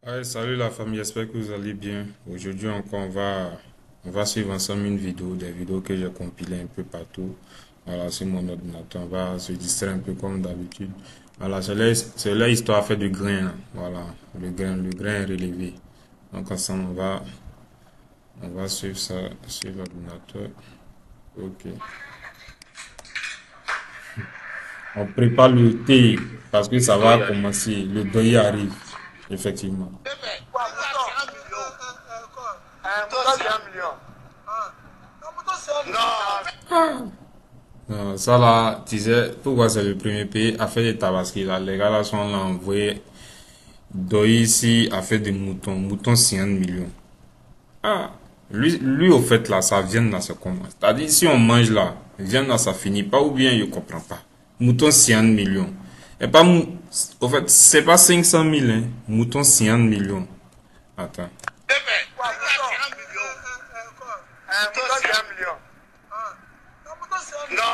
Ouais, salut la famille, j'espère que vous allez bien. Aujourd'hui encore, on va suivre ensemble une vidéo, des vidéos que j'ai compilées un peu partout. Voilà, sur mon ordinateur, on va se distraire un peu comme d'habitude. Voilà, c'est là histoire à faire du grain, là. Voilà, le grain est relevé. Donc ensemble, on va suivre ça sur l'ordinateur. Ok. On prépare le thé parce que ça va commencer. Le deuil arrive, effectivement. Non, ça là, tu sais, pourquoi c'est le premier pays à faire des tabaski là? Les gars là sont là envoyés ici à faire des moutons, moutons 50 millions. Ah, lui au fait là, ça vient là, c'est comment? C'est-à-dire, si on mange là, vient là, ça finit pas ou bien je comprends pas. Mouton 50 millions. Et pas, au fait, c'est pas 500 000, hein. Mouton 50 millions. Attends.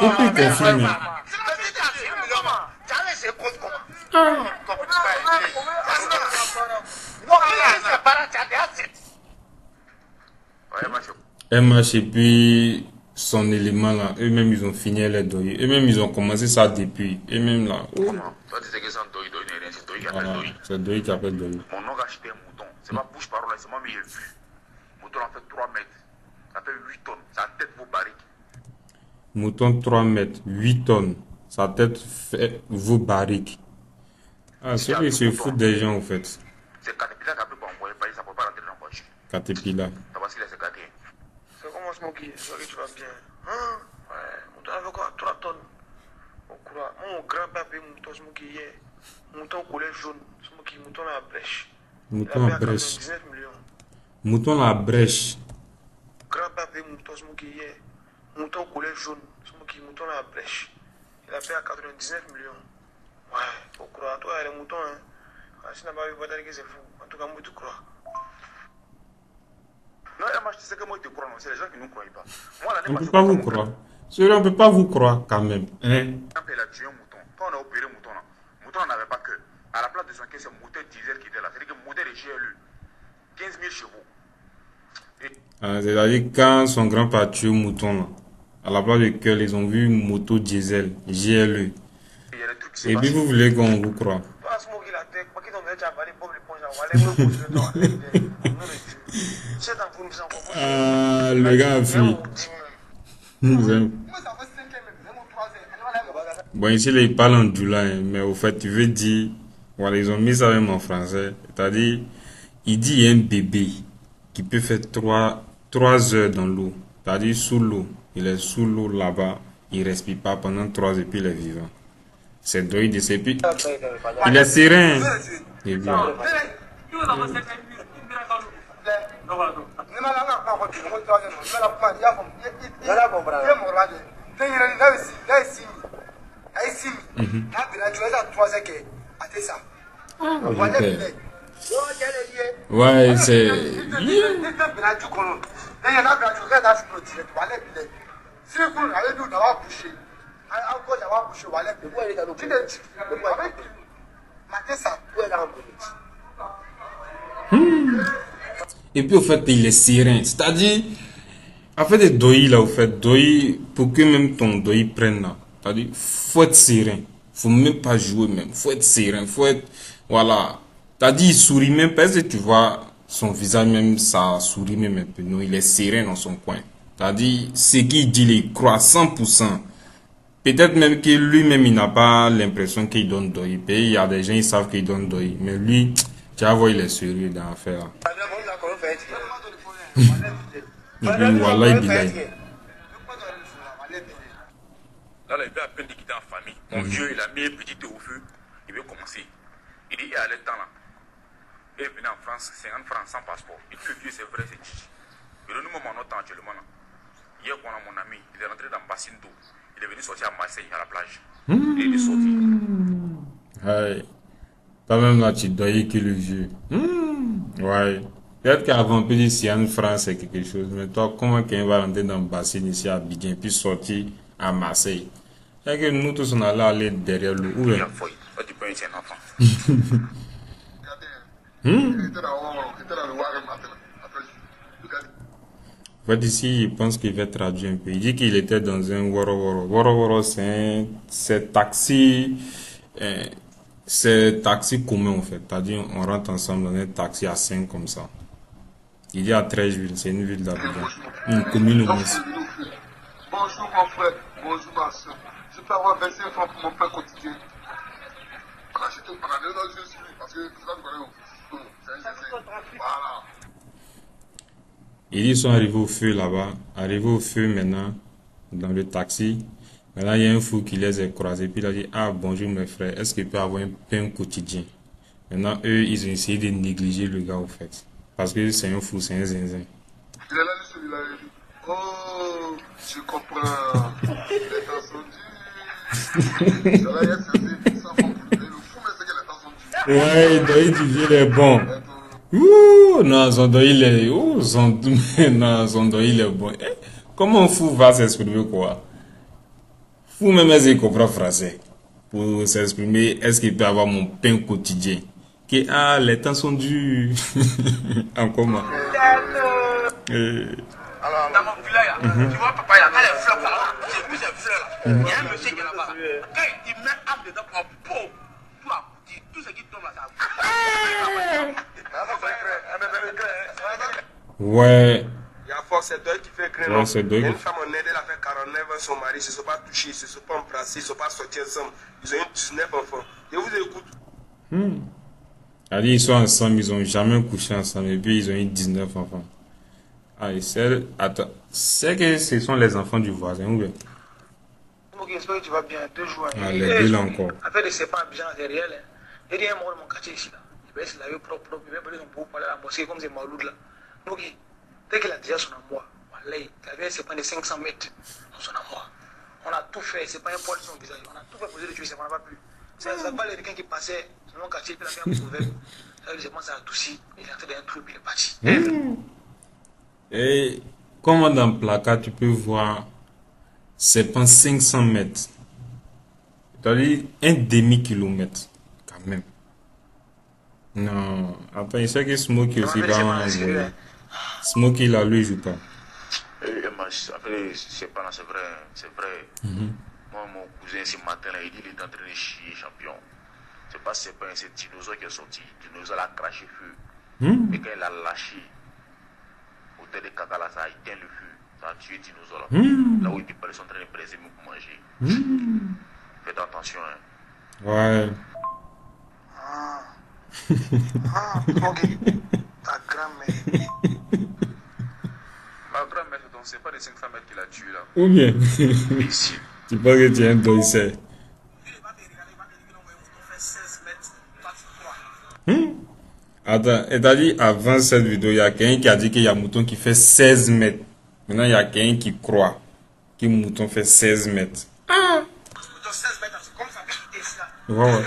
Et puis confirme. MH et puis son élément là, eux-mêmes ils ont fini les doyer. Eux-mêmes ils ont commencé ça depuis. Eux-mêmes là. Oh. Toi, tu sais que c'est Doi, Doi n'est rien, c'est Doi qui appelle Voilà, Doi. c'est Doyi qui appelle Doyi. Mon oncle a acheté un mouton. C'est pas bouche-parole, c'est moi, mais j'ai vu. Le mouton en fait 3 mètres. Ça fait 8 tonnes. Sa tête vaut barrique. Mouton 3 mètres, 8 tonnes. Sa tête fait vos barriques. Ah, Ici, il y a celui-là il deux se moutons. fout des gens en fait. C'est Caterpillar qui a pris pour envoyer Paris, ça ne peut pas rentrer dans la voiture. Caterpillar. Ça parce qu'il a ses gâtés. C'est comment Smokey? J'espère que tu vas bien. Hein? Ouais, mouton avec quoi? 3 tonnes. Au courant. Mon grand-père a payé mouton Smokey hier. Mouton couleur jaune. Smokey, mouton à la brèche. Mouton Il à a payé à brèche. 99 millions. Mouton la brèche. Grand-père a payé mouton Smokey hier. Mouton couleur jaune. Smokey, mouton à la brèche. Il a payé à 99 millions. Ouais, au courant. Toi, les moutons, hein. Si tu n'as pas vu, que c'est fou. En tout cas, moi, tu crois. Non, MH, tu sais que moi, je te crois, non. C'est les gens qui ne nous croient pas. Moi, On l'année ne peut passée, pas mon vous grand croire. Celui-là, on ne peut pas vous croire quand même. Hein? père, il a tué un mouton. Quand on a opéré le mouton, là, le mouton n'avait pas que. À la place de son caisse, c'est un moteur diesel qui était là. C'est-à-dire que le moteur de GLE. 15 000 chevaux. Et Ah, c'est-à-dire quand son grand-père a tué mouton là, à la place de cœur, ils ont vu une moto diesel, GLE. il y a des trucs qui se Et puis passent. vous voulez qu'on vous croit. Toi, Smokey, la tête, moi qui t'en ai déjà parlé, Bob l'éponge, on va aller me poser le temps. Non, mais tu. C'est un peu nous encore. Ah, le gars a fui. Vous aimez. Bon, ici, là, il parle en doula, hein, mais au fait, tu veux dire, voilà, ils ont mis ça même en français. C'est-à-dire, il dit il y a un bébé qui peut faire 3 heures dans l'eau. C'est-à-dire, sous l'eau. Il est sous l'eau là-bas. Il respire pas pendant 3 heures, puis il est vivant. C'est Doïd de ses puis il est serein. Et bien. Ouais, c'est. Et puis au fait, il est serein. C'est-à-dire, en fait, des doi là, au fait, doi, pour que même ton doi prenne là, c'est-à-dire, faut être serein. Faut même pas jouer même. Faut être serein. Faut être, voilà. C'est-à-dire, il sourit même parce que tu vois son visage même, ça sourit même un peu. Non, il est serein dans son coin. C'est-à-dire, ce qu'il dit, il croit à 100%. Peut-être même que lui-même, il n'a pas l'impression qu'il donne doi. Il y a des gens, ils savent qu'il donne doi. Mais lui, tu vas voir, il est sérieux dans l'affaire. Et puis, voilà, il est. Là, il veut à peine de quitter en famille. Mon vieux, il a mis un petit thé au feu. Il veut commencer. Il dit, il y a le temps là. Il est venu en France, 50 francs sans passeport. Il dit, le vieux, c'est vrai, c'est Gigi. Mais le numéro mon temps actuellement là. Hier, on a mon ami, il est rentré dans Bassine d'eau. Il est venu sortir à Marseille, à la plage. Il est sorti. Ouais. Toi-même là, tu doyais que le vieux. Ouais. Peut-être qu'avant, peut dire si en France, c'est quelque chose. Mais toi, comment quelqu'un va rentrer dans le bassin ici à Abidjan, puis sortir à Marseille? C'est que nous tous, on allait aller derrière le. Où Il est? a foy. Toi, tu peux être un enfant. Il était dans le Warren matin. Après, le gars En fait, ici, il pense qu'il va traduire un peu. Il dit qu'il était dans un Woro Woro. Woro Woro, c'est taxi. C'est taxi commun en fait. C'est-à-dire, on rentre ensemble dans un taxi à 5 comme ça. Il dit à Trècheville, c'est une ville d'Abidjan. Une commune au moins. bonjour mon frère, bonjour ma soeur. Je peux avoir 25 francs pour mon pain quotidien. Voilà, je te parle dans je suis parce que ça me connaît. Voilà. Ils sont arrivés au feu là-bas. Arrivés au feu maintenant, dans le taxi. Maintenant, il y a un fou qui les a croisés. Puis il a dit, ah bonjour mes frères, est-ce qu'il peut avoir un pain quotidien? Maintenant, eux, ils ont essayé de négliger le gars au fait. Parce que c'est un fou, c'est un zinzin. Il est là, celui-là, il dit, oh, je comprends. Les temps sont durs. Ça va, il y a 500 francs pour lui. Le fou, mais c'est que les temps sont durs. Ouais, Doï du il est bon. Ouh, non, son Doï il est. Ouh, non, son Doï il est bon. Eh, comment un fou va s'exprimer quoi? Fou même est-ce qu'il comprend français? Pour s'exprimer, est-ce qu'il peut avoir mon pain quotidien? Que, ah, les temps sont durs. En comment? Dans mon village, tu vois, papa, il y a les fleurs là. J'ai vu ces fleurs là. Il y a un monsieur qui est là-bas. Quand il met âme dedans, pour aboutir, tout ce qui tombe là, ça. Ouais. Il y a force, c'est Doï qui fait créer. Ouais, c'est Doï. Il y a une femme en Inde, elle a fait 49 ans, son mari, ils ne se sont pas touchés, ils ne se sont pas embrassés, ils ne sont pas sortis ensemble. Ils ont eu 19 enfants. Je vous écoute. Allez, ils sont ensemble, ils n'ont jamais couché ensemble et puis ils ont eu 19 enfants. Ah, et attends, c'est que ce sont les enfants du voisin, ou bien? J'espère que tu vas bien, 2 jours. Ah, les deux là encore. Affaire de c'est pas bien, c'est réel. Il y a un mot dans mon quartier ici. Il va se laver propre, il va prendre pour parler à la mosquée comme c'est Maloud là. Donc, dès qu'il a déjà son amour, c'est pas de 500 mètres, son amour. On a tout fait, c'est pas un poil sur son visage. On a tout fait pour dire que ça ne va plus. Ça pas les quelqu'un qui passait dans mon quartier, puis il a fait un proverbe. Ça veut dire que ça a toussi, il est entré dans un trou, puis il est parti. Et comme dans le placard, tu peux voir, c'est pas 500 mètres. C'est-à-dire un demi-kilomètre, quand même. Non, attends, il sait que Smokey aussi va en voler. Smokey là, lui, il joue pas. C'est pas là, c'est vrai, c'est vrai. Moi, mon cousin, ce matin, là, il dit qu'il est en train de chier champion. C'est pas un dinosaure qui est sorti. Le dinosaure l'a craché feu. Et quand il a lâché, au tête de caca là, ça a éteint le feu. Ça a tué le dinosaure là. Là où ils sont en train de presser pour manger. Faites attention. Hein. Ouais. Ok. Ta grand-mère. Ma grand-mère, donc c'est pas les 500 mètres qu'il a tué là. Ou bien, Ici. tu penses que tu es un doissé. Attends, et t'as dit avant cette vidéo, il y a quelqu'un qui a dit qu'il y a un mouton qui fait 16 mètres. Maintenant, il y a quelqu'un qui croit que le mouton fait 16 mètres. Ah! Ouais, ouais.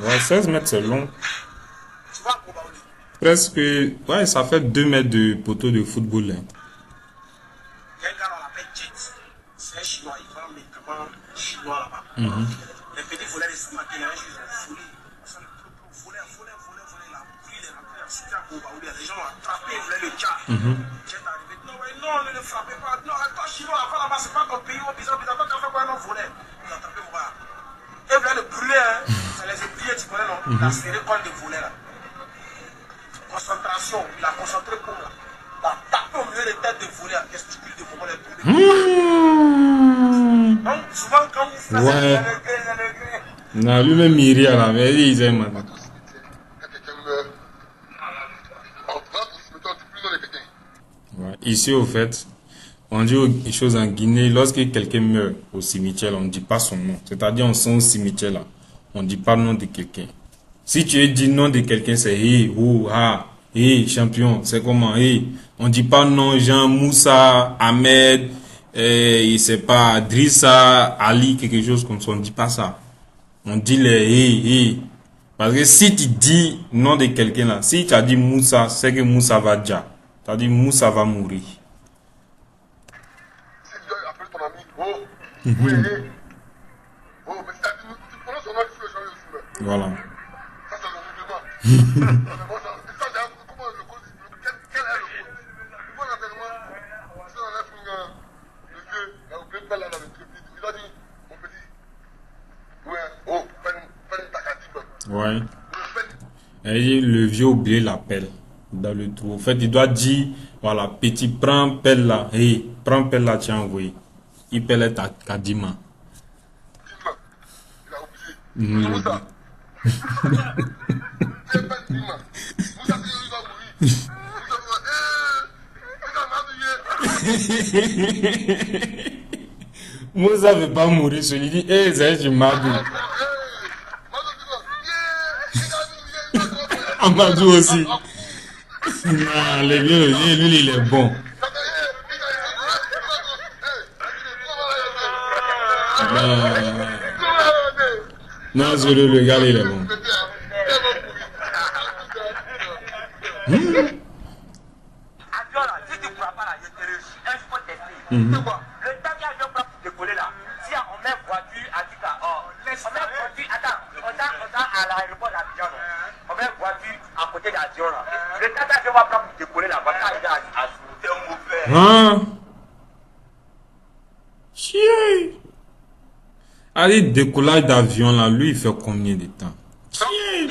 Ouais, 16 mètres, c'est long. Presque, ouais, ça fait 2 mètres de poteau de football. Hein. Il y a un gars, on l'appelle Jet. C'est un chinois, il vend mes commandes chinois là-bas. Les petits volets, les samatés, les gens, ils ont volé. Il a pris les rentrées, ensuite à Kobaouli. Les gens l'ont attrapé, ils voulaient le tuer. Jet est arrivé. Non, ne le frappez pas. Non, toi, chinois, avant là-bas, c'est pas ton pays, on bizarre, bizarre. Toi, tu as fait quoi, un homme volé? Ils ont attrapé, voilà. Et ils voulaient le brûler, hein. Ça les a brûlés, tu connais, non? Il a serré comme des volets, là. Concentration, il a concentré comme là. Il a tapé au milieu des têtes de volets, la testicule de volets est tombée. Donc, souvent, quand vous faites ça, il y a le gré. Non, lui-même, il rit à la veille, il aime maintenant. Quand quelqu'un meurt, on va au cimetière, tu plus dans les quelqu'un. Ouais. Ici, au fait, on dit une chose en Guinée, lorsque quelqu'un meurt au cimetière, on ne dit pas son nom. C'est-à-dire, on sent au cimetière là, on ne dit pas le nom de quelqu'un. Si tu dis le nom de quelqu'un, c'est hey, oh, ah, hey, champion, c'est comment, hey. On ne dit pas non, Jean, Moussa, Ahmed, il sait pas, Drissa, Ali, quelque chose comme ça. On ne dit pas ça. On dit les hey, hey. Parce que si tu dis le nom de quelqu'un là, si tu as dit Moussa, c'est que Moussa va déjà. Tu as dit Moussa va mourir. Si tu dois appeler ton ami, oh, oui, oh, mais tu prononces son nom, il faut le changer aussi. Voilà. Ça, c'est le règlement. Comment le code, quel est le code? Il faut l'entraînement. Si on enlève le vieux, là, vous pouvez pas là dans le truc. Il doit dire, mon petit, ouais, oh, fais une tacatine. Ouais. Et le vieux oublié l'appel dans le trou. En fait, il doit dire, voilà, petit, prends pelle là. Hey, prends pelle là, tiens, oui. Il pelle ta kadima. Il a oublié. C'est ça. C'est pas une Dima. Moussa, il va mourir. Moussa va mourir. Moussa ne veut pas mourir. Celui dit, hé, c'est Amadou. Amadou aussi. Non, le vieux, lui, il est bon. Non, le gars, il est bon. Le temps qu'il y a un plan pour décoller là, si on met voiture à Dika, on met voiture, attends, on a à l'aéroport d'Abidjan, on met voiture à côté d'Abidjan là. Le temps qu'il y a un plan pour décoller là, on va arriver à c'est un mauvais. Hein? Chier. Allez, décollage d'avion là, lui, il fait combien de temps? Chier.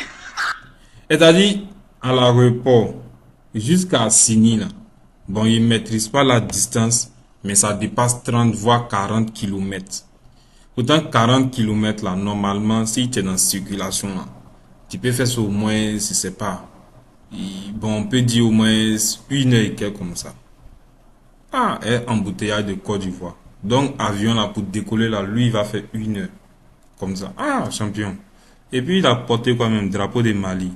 Et t'as dit, à l'aéroport, jusqu'à Sini là, bon, il ne maîtrise pas la distance, mais ça dépasse 30 voire 40 km. Pourtant, 40 km là, normalement, si tu es dans circulation là, tu peux faire ça au moins, je sais pas. Bon, on peut dire au moins 1 heure et quelques comme ça. Ah, et embouteillage de Côte d'Ivoire. Donc, avion là, pour décoller là, lui, il va faire 1 heure. Comme ça. Ah, champion. Et puis, il a porté quand même drapeau de Mali.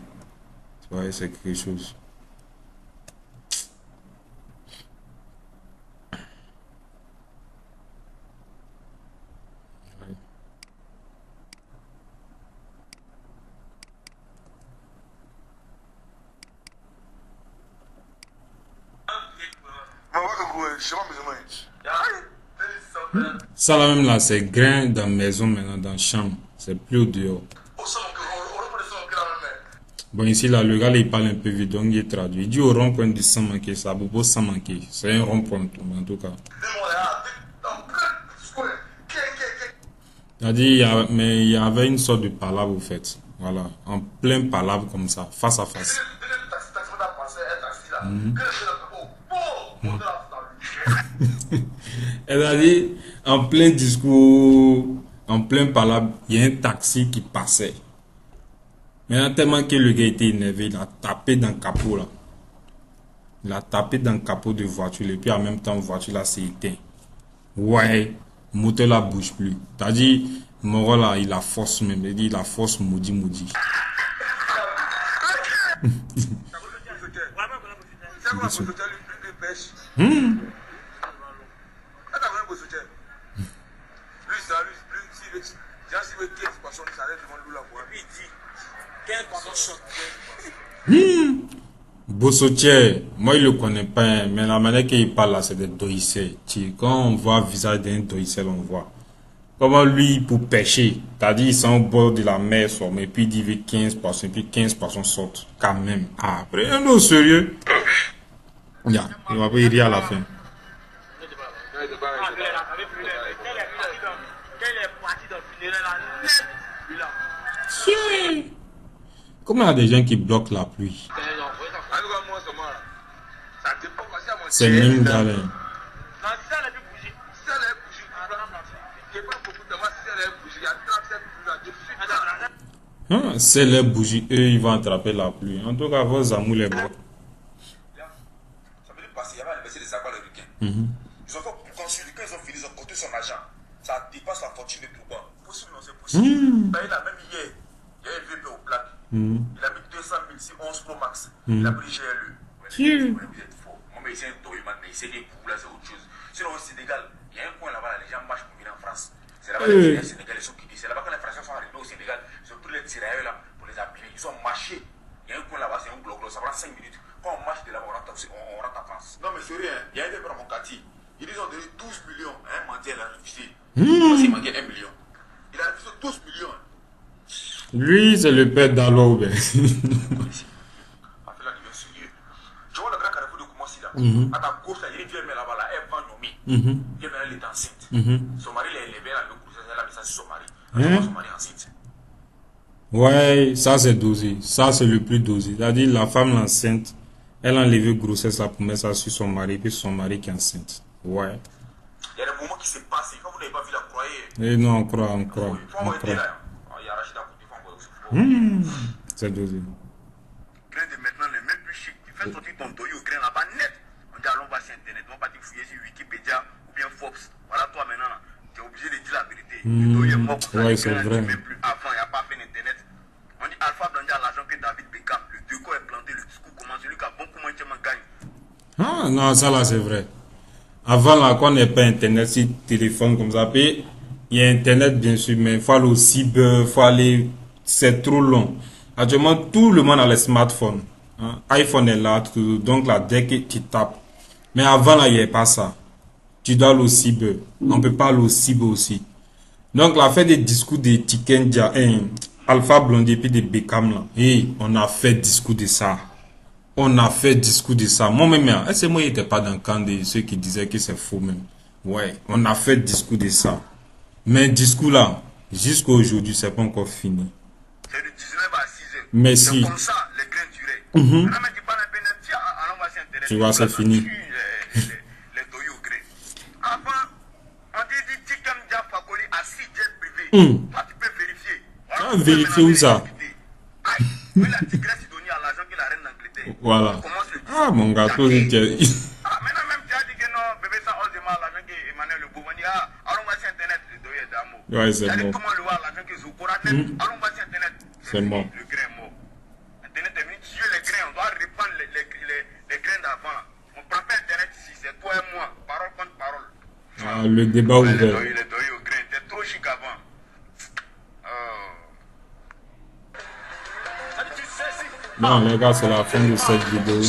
Tu vois, c'est quelque chose. Ça là même là, c'est grain dans la maison maintenant, dans la chambre. C'est plus au dehors. Bon, ici là, le gars là, il parle un peu vite, donc il est traduit. Il dit au rond-point du sang manqué, ça bobo sans manquer. C'est un rond-point en tout cas. C'est-à-dire, mais il y avait une sorte de palabre au fait. Voilà, en plein palabre comme ça, face à face. C'est-à-dire, en plein discours, en plein palabre, il y a un taxi qui passait. Maintenant, tellement que le gars était énervé, il a tapé dans le capot là. Il a tapé dans le capot de voiture et puis en même temps, la voiture là s'est éteinte. Ouais, le moteur là bouge plus. C'est-à-dire, Moro là, il a force même. Il dit, il a force maudit. Bossotier, moi il le connais pas, hein, mais la manière qu'il parle là, c'est des doïsés. Quand on voit le visage d'un doïsé, on voit. Comment lui, pour pêcher, c'est-à-dire ils sont au bord de la mer, mais puis il veut 15 poissons, puis 15 poissons sortent, quand même. Ah, après, un autre sérieux. Yeah, il va pas y rire à la fin. Comment il y a des gens qui bloquent la pluie? C'est même galère. C'est les bougies, eux, ils vont attraper la pluie. En tout cas, vos amours les bloquent. Ça veut dire parce qu'il y avait l'université des aquariens. Ils ont fait pour construire, quand ils ont fini, ils ont compté son argent. Ça dépasse la fortune de tout quoi. Possible, non, c'est possible. Il a même hier, il y a un VP au plaque. Il a mis 200 000 sur 11 Pro Max. Il a pris GLE. Vous êtes fort. Moi, mais c'est un toyman, mais c'est des coups là, c'est autre chose. Sinon, au Sénégal, il y a un coin là-bas, les gens marchent pour venir en France. C'est là-bas que les Sénégalais sont quittés. C'est là-bas que les Français sont arrivés au Sénégal. Ils ont pris les tirailleurs là pour les appeler. Ils ont marché. Il y a un coin là-bas, c'est un bloc, ça prend 5 minutes. Quand on marche de là-bas, on rentre en France. Non, mais c'est rien. Il y a un peu dans mon quartier. Ils ont donné 12 millions à un mendiant, il a refusé. Parce qu'il manquait 1 million. Il a refusé 12 millions. Lui, c'est le père d'Aloa. A fait là, devient sérieux. Tu vois le grand carrefour de Koumassi là. À ta gauche, là, il y a une vieille mère là-bas, là, elle vend Nomi. Vieille mère, elle est enceinte. Son mari l'a élevée, elle a le grossesse, elle a mis ça sur son mari. Elle son mari enceinte. Ouais, ça c'est dosé. Ça c'est le plus dosé. C'est-à-dire la femme l'enceinte, elle a enlevé grossesse là pour mettre ça sur son mari, puis son mari qui est enceinte. Ouais. Il y a des moments qui se passent. Quand vous n'avez pas vu la croyez. Et non, on croit, on croit. Il faut envoyer là. Il y a Rachida pour il faut envoyer aussi. C'est dosé. Grain de maintenant n'est même plus chic. Tu fais sortir ton doyo au grain là-bas net. On dit allons voir sur internet. On va pas te fouiller sur Wikipédia ou bien Forbes. Voilà toi maintenant là. Tu es obligé de dire la vérité. Le doyo est mort pour ça. Ouais, c'est vrai. Même plus avant, il n'y a pas fait d'internet. On dit Alpha Blondy a l'argent que David Beckham. Le déco est planté, le discours commence. Celui qui a bon comment tu gagne. Ah non, ça là c'est vrai. Avant là, quand on n'est pas internet, si téléphone comme ça, puis il y a internet bien sûr, mais il faut aller au cyber, faut aller, c'est trop long. Actuellement, tout le monde a les smartphones. Hein. iPhone est là, donc là, dès que tu tapes. Mais avant là, il n'y avait pas ça. Tu dois aller au cyber. On peut pas aller au cyber aussi. Donc là, fait des discours de Tikendia, Alpha Blondy et puis de Beckham là. Et on a fait discours de ça. On a fait discours de ça. Moi-même, c'est moi qui n'étais pas dans le camp de ceux qui disaient que c'est faux même. Ouais, on a fait discours de ça. Mais discours là, jusqu'à aujourd'hui, c'est pas encore fini. C'est de 19 à 6 heures. Merci. C'est comme ça, les grains duraient. Maintenant, tu parles un peu net, tiens, allons voir sur internet. Tu vois, c'est fini. Les doyos au grain. Avant, on dit Tikem Diafakoli à 6 jets privés. Toi, tu peux vérifier. Ah, vérifier où ça? Aïe, mais la tigresse, il donnait à l'argent que la reine d'Angleterre. Voilà. Ah, mon gâteau, Ah, maintenant même, tu as dit que non, bébé, ça ose de mal l'argent que Emmanuel Le Bouvani. Ah, allons voir sur internet, les doyos d'amour. Ouais, c'est mort. mort. Comment le voir l'argent que Zokora net, allons voir sur internet. C'est mort. Le grain est mort. Internet est venu tuer les grains, on doit reprendre les grains d'avant. On prend pas internet ici, c'est toi et moi, parole contre parole. Ah, le débat Ouais, ouvert. les doyos au grain, t'es trop chic avant. Bon, les gars, c'est la fin de cette vidéo.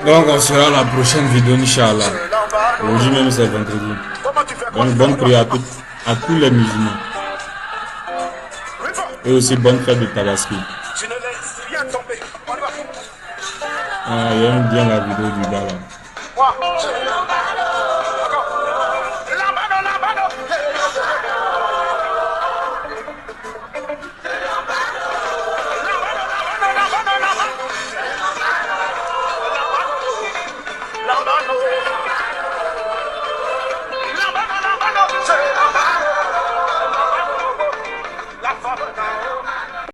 Donc, on sera à la prochaine vidéo, Inch'Allah. Aujourd'hui même, c'est vendredi. Donc, bonne prière à tous les musulmans. Et aussi, bonne fête de Tabaski. Tu ne laisses rien tomber. Ah, j'aime bien la vidéo du gars là.